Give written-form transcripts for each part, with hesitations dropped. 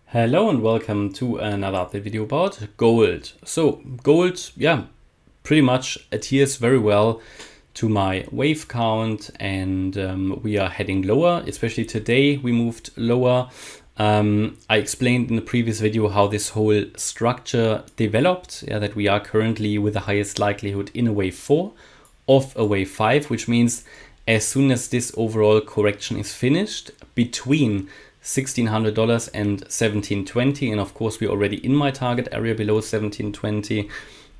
Hello and welcome to another update video about gold. So gold, pretty much adheres very well to my wave count, and we are heading lower. Especially today we moved lower. I explained in the previous video how this whole structure developed, that we are currently with the highest likelihood in a wave 4 of a wave 5, which means as soon as this overall correction is finished between $1,600 and $1,720, and of course we're already in my target area below $1,720.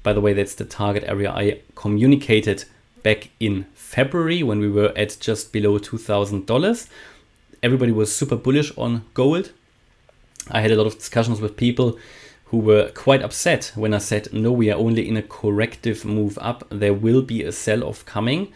By the way, that's the target area I communicated back in February when we were at just below $2,000. Everybody was super bullish on gold. I had a lot of discussions with people who were quite upset when I said, no, we are only in a corrective move up. There will be a sell-off coming.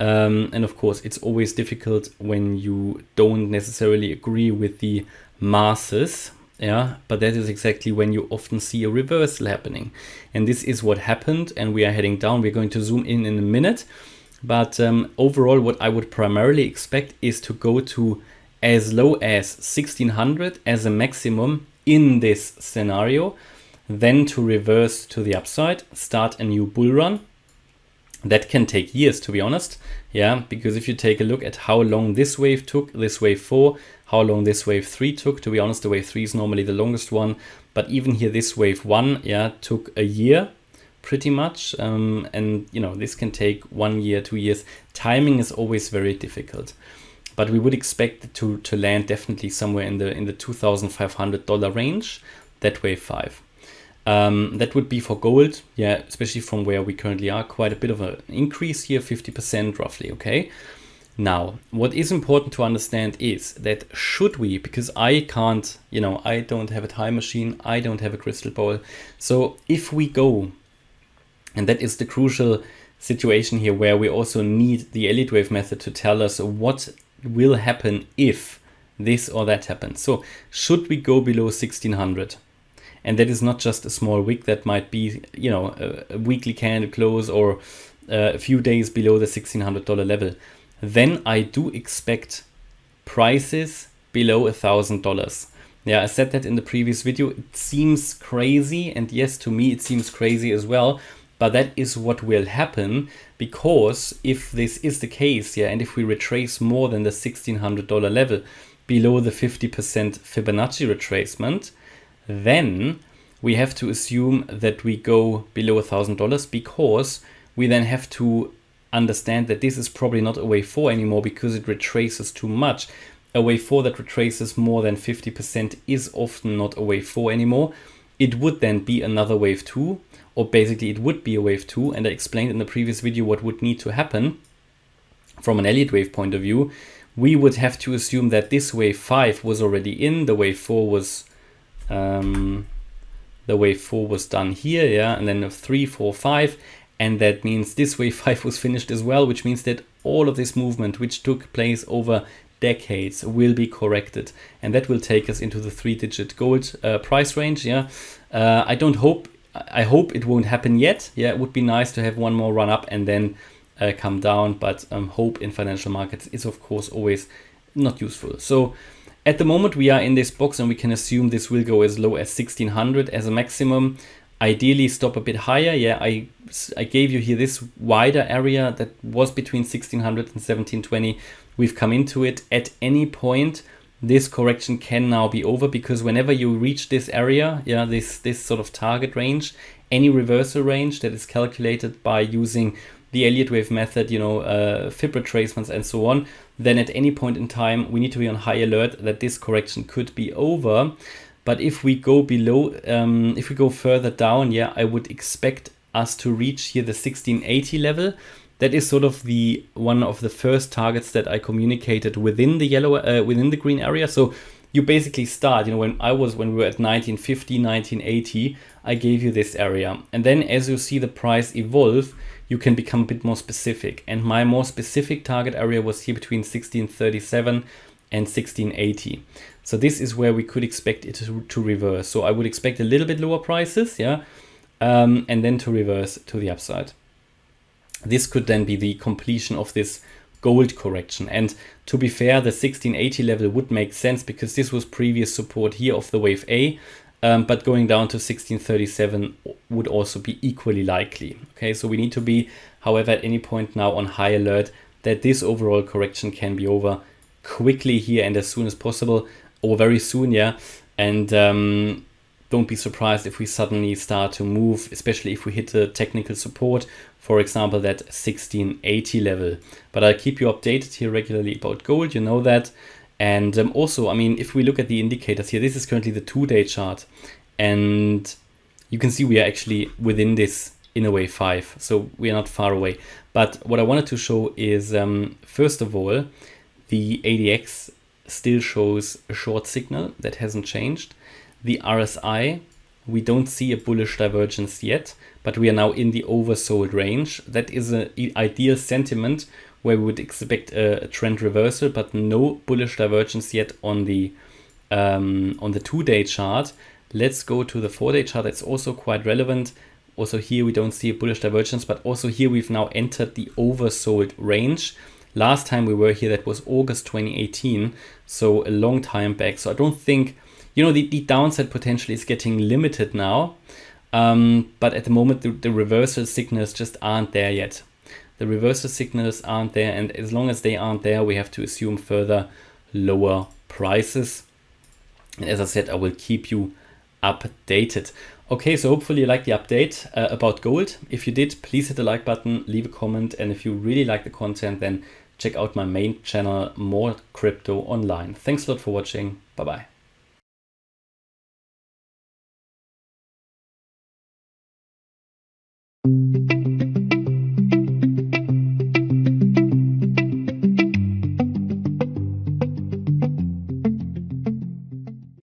And of course, it's always difficult when you don't necessarily agree with the masses. But that is exactly when you often see a reversal happening. And this is what happened, and we are heading down. We're going to zoom in a minute. But overall, what I would primarily expect is to go to as low as 1600 as a maximum in this scenario, then to reverse to the upside, start a new bull run. That can take years, to be honest, because if you take a look at how long this wave took, this wave 4, how long this wave 3 took, to be honest, the wave 3 is normally the longest one, but even here this wave 1 took a year pretty much, and this can take 1 year, 2 years. Timing is always very difficult, but we would expect it to land definitely somewhere in the $2,500 range, that wave 5. That would be for gold, especially from where we currently are, quite a bit of an increase here, 50% roughly, okay? Now, what is important to understand is that should we, because I can't, I don't have a time machine, I don't have a crystal ball. So if we go, and that is the crucial situation here where we also need the Elliott wave method to tell us what will happen if this or that happens. So should we go below 1600? And that is not just a small wick, that might be, a weekly candle close or a few days below the $1,600 level. Then I do expect prices below $1,000. I said that in the previous video. It seems crazy, and yes, to me it seems crazy as well. But that is what will happen, because if this is the case, and if we retrace more than the $1,600 level below the 50% Fibonacci retracement, then we have to assume that we go below $1,000, because we then have to understand that this is probably not a wave 4 anymore, because it retraces too much. A wave 4 that retraces more than 50% is often not a wave 4 anymore. It would then be another wave 2, or basically it would be a wave 2, and I explained in the previous video what would need to happen from an Elliott wave point of view. We would have to assume that this wave 5 was already in, the wave 4 was done here, and then a 3, 4, 5, and that means this wave 5 was finished as well, which means that all of this movement, which took place over decades, will be corrected, and that will take us into the 3-digit gold price range. I hope it won't happen yet. It would be nice to have one more run up and then come down, but hope in financial markets is of course always not useful. So at the moment we are in this box, and we can assume this will go as low as 1600 as a maximum. Ideally stop a bit higher. I gave you here this wider area that was between 1600 and 1720. We've come into it. At any point this correction can now be over, because whenever you reach this area, this sort of target range, any reversal range that is calculated by using the Elliott wave method, Fib retracements and so on, then at any point in time we need to be on high alert that this correction could be over. But if we go below, if we go further down, I would expect us to reach here the 1680 level. That is sort of the one of the first targets that I communicated within the yellow, within the green area. So you basically start, when we were at 1950, 1980, I gave you this area, and then as you see the price evolve, you can become a bit more specific. And my more specific target area was here between 1637 and 1680. So this is where we could expect it to reverse. So I would expect a little bit lower prices, and then to reverse to the upside. This could then be the completion of this gold correction. And to be fair, the 1680 level would make sense because this was previous support here of the wave A. But going down to 1637 would also be equally likely. Okay, so we need to be, however, at any point now on high alert that this overall correction can be over quickly here and as soon as possible, or very soon, yeah. And don't be surprised if we suddenly start to move, especially if we hit the technical support, for example, that 1680 level. But I'll keep you updated here regularly about gold, you know that. And also, I mean, if we look at the indicators here, this is currently the 2-day chart. And you can see we are actually within this inner wave 5. So we are not far away. But what I wanted to show is, first of all, the ADX still shows a short signal that hasn't changed. The RSI, we don't see a bullish divergence yet, but we are now in the oversold range. That is an ideal sentiment where we would expect a trend reversal, but no bullish divergence yet on the 2-day chart. Let's go to the 4-day chart. That's also quite relevant. Also here we don't see a bullish divergence, but also here we've now entered the oversold range. Last time we were here, that was August 2018, so a long time back. So I don't think, you know, the downside potential is getting limited now, but at the moment the reversal signals just aren't there yet. The reversal signals aren't there, and as long as they aren't there, we have to assume further lower prices. And as I said, I will keep you updated. Okay, so hopefully you liked the update about gold. If you did, please hit the like button, leave a comment, and if you really like the content, then check out my main channel, More Crypto Online. Thanks a lot for watching. Bye-bye.